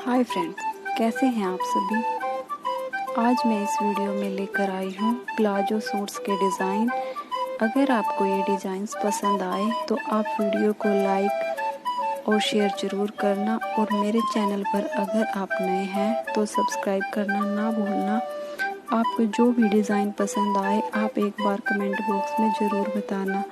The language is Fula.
Hi friends, कैसे हैं आप सभी। आज मैं इस वीडियो में लेकर आई हूँ प्लाजो सूट्स के डिज़ाइन। अगर आपको ये डिज़ाइंस पसंद आए तो आप वीडियो को लाइक और शेयर ज़रूर करना, और मेरे चैनल पर अगर आप नए हैं तो सब्सक्राइब करना ना भूलना। आपको जो भी डिज़ाइन पसंद आए आप एक बार कमेंट बॉक्स में ज़रूर बताना।